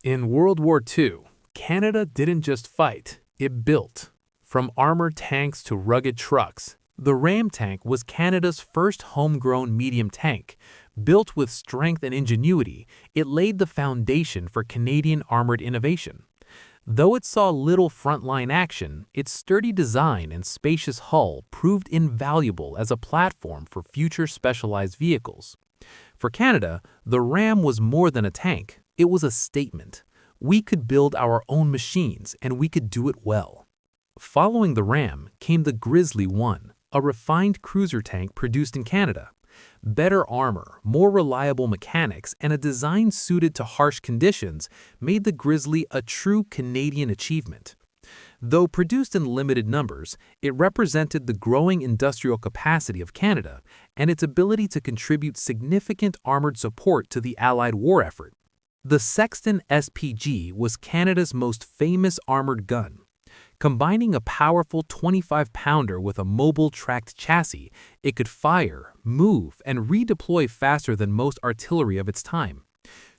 In World War II, Canada didn't just fight, it built. From armored tanks to rugged trucks, the Ram tank was Canada's first homegrown medium tank. Built with strength and ingenuity, it laid the foundation for Canadian armored innovation. Though it saw little frontline action, its sturdy design and spacious hull proved invaluable as a platform for future specialized vehicles. For Canada, the Ram was more than a tank, it was a statement. We could build our own machines, and we could do it well. Following the Ram came the Grizzly I, a refined cruiser tank produced in Canada. Better armor, more reliable mechanics, and a design suited to harsh conditions made the Grizzly a true Canadian achievement. Though produced in limited numbers, it represented the growing industrial capacity of Canada and its ability to contribute significant armored support to the Allied war effort. The Sexton SPG was Canada's most famous armored gun. Combining a powerful 25-pounder with a mobile tracked chassis, it could fire, move, and redeploy faster than most artillery of its time.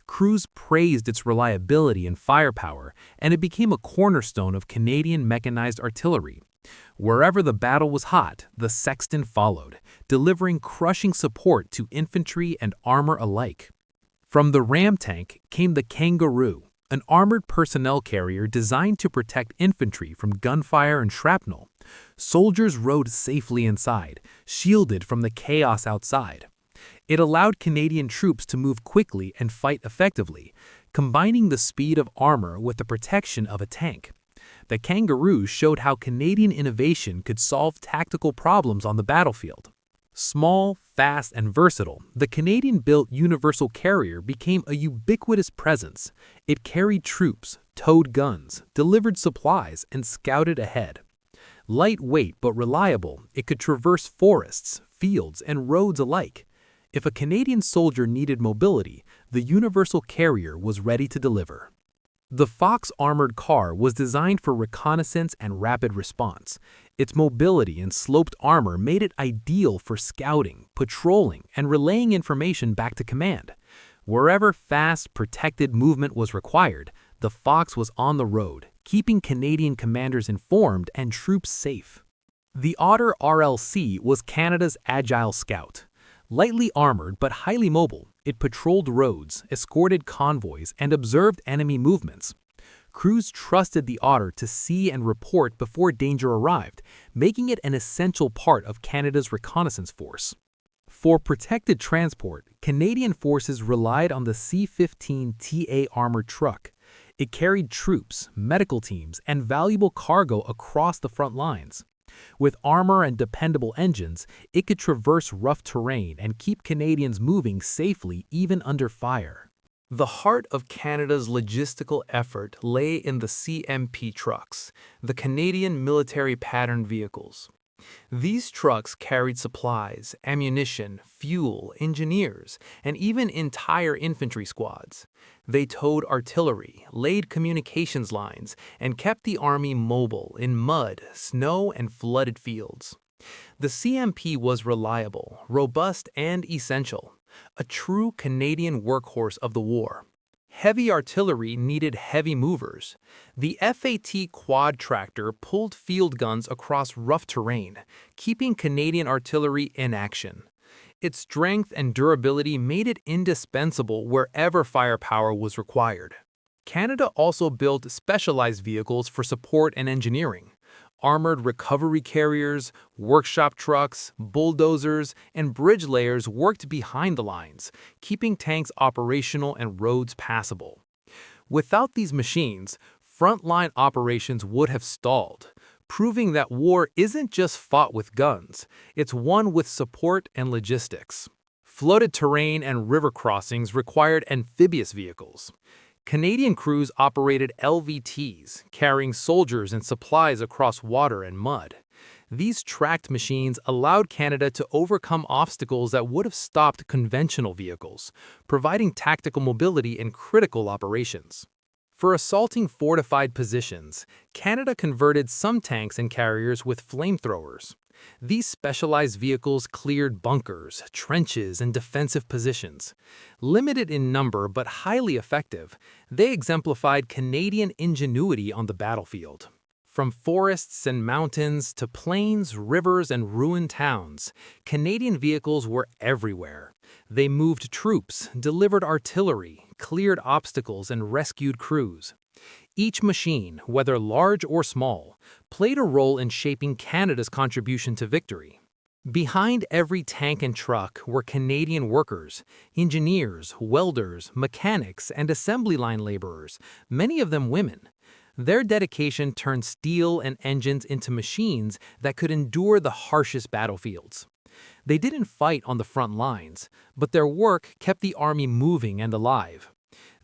Crews praised its reliability and firepower, and it became a cornerstone of Canadian mechanized artillery. Wherever the battle was hot, the Sexton followed, delivering crushing support to infantry and armor alike. From the Ram tank came the Kangaroo, an armored personnel carrier designed to protect infantry from gunfire and shrapnel. Soldiers rode safely inside, shielded from the chaos outside. It allowed Canadian troops to move quickly and fight effectively, combining the speed of armor with the protection of a tank. The Kangaroo showed how Canadian innovation could solve tactical problems on the battlefield. Small, fast, and versatile, the Canadian-built Universal Carrier became a ubiquitous presence. It carried troops, towed guns, delivered supplies, and scouted ahead. Lightweight but reliable, it could traverse forests, fields, and roads alike. If a Canadian soldier needed mobility, the Universal Carrier was ready to deliver. The Fox Armoured Car was designed for reconnaissance and rapid response. Its mobility and sloped armor made it ideal for scouting, patrolling, and relaying information back to command. Wherever fast, protected movement was required, the Fox was on the road, keeping Canadian commanders informed and troops safe. The Otter RLC was Canada's agile scout. Lightly armored but highly mobile, it patrolled roads, escorted convoys, and observed enemy movements. Crews trusted the Otter to see and report before danger arrived, making it an essential part of Canada's reconnaissance force. For protected transport, Canadian forces relied on the C-15 TA armored truck. It carried troops, medical teams, and valuable cargo across the front lines. With armor and dependable engines, it could traverse rough terrain and keep Canadians moving safely even under fire. The heart of Canada's logistical effort lay in the CMP trucks, the Canadian Military Pattern Vehicles. These trucks carried supplies, ammunition, fuel, engineers, and even entire infantry squads. They towed artillery, laid communications lines, and kept the army mobile in mud, snow, and flooded fields. The CMP was reliable, robust, and essential, a true Canadian workhorse of the war. Heavy artillery needed heavy movers. The FAT quad tractor pulled field guns across rough terrain, keeping Canadian artillery in action. Its strength and durability made it indispensable wherever firepower was required. Canada also built specialized vehicles for support and engineering. Armored recovery carriers, workshop trucks, bulldozers, and bridge layers worked behind the lines, keeping tanks operational and roads passable. Without these machines, frontline operations would have stalled, proving that war isn't just fought with guns, it's won with support and logistics. Flooded terrain and river crossings required amphibious vehicles. Canadian crews operated LVTs, carrying soldiers and supplies across water and mud. These tracked machines allowed Canada to overcome obstacles that would have stopped conventional vehicles, providing tactical mobility in critical operations. For assaulting fortified positions, Canada converted some tanks and carriers with flamethrowers. These specialized vehicles cleared bunkers, trenches, and defensive positions. Limited in number but highly effective, they exemplified Canadian ingenuity on the battlefield. From forests and mountains to plains, rivers, and ruined towns, Canadian vehicles were everywhere. They moved troops, delivered artillery, cleared obstacles, and rescued crews. Each machine, whether large or small, played a role in shaping Canada's contribution to victory. Behind every tank and truck were Canadian workers, engineers, welders, mechanics, and assembly line laborers, many of them women. Their dedication turned steel and engines into machines that could endure the harshest battlefields. They didn't fight on the front lines, but their work kept the army moving and alive.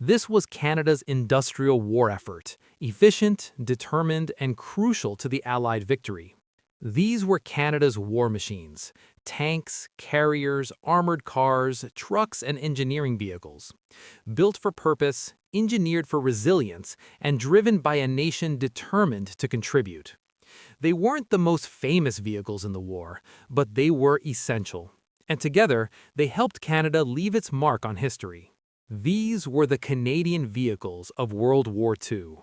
This was Canada's industrial war effort, efficient, determined, and crucial to the Allied victory. These were Canada's war machines: tanks, carriers, armored cars, trucks, and engineering vehicles. Built for purpose, engineered for resilience, and driven by a nation determined to contribute. They weren't the most famous vehicles in the war, but they were essential. And together, they helped Canada leave its mark on history. These were the Canadian vehicles of World War II.